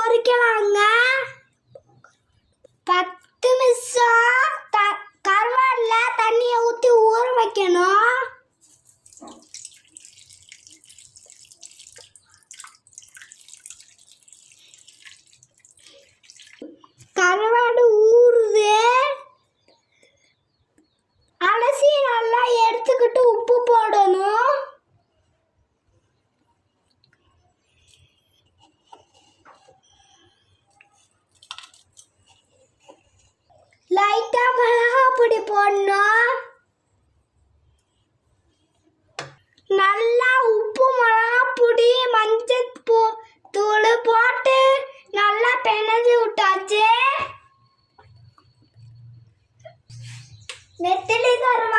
பொரிக்கலாங்க. 10 நிமிஷம் கருவாடுல தண்ணியை ஊற்றி ஊற வைக்கணும். கருவாடு ஊறுது. அலசி நல்லா எடுத்துக்கிட்டு உப்பு போடணும். லைட்டா மிளகாய் பொடி போடணும். நல்லா உப்பு மிளகாய் பொடி மஞ்சள் தூள் போட்டு நல்லா பிணைஞ்சு விட்டாச்சு. நெத்திலி கருவாடு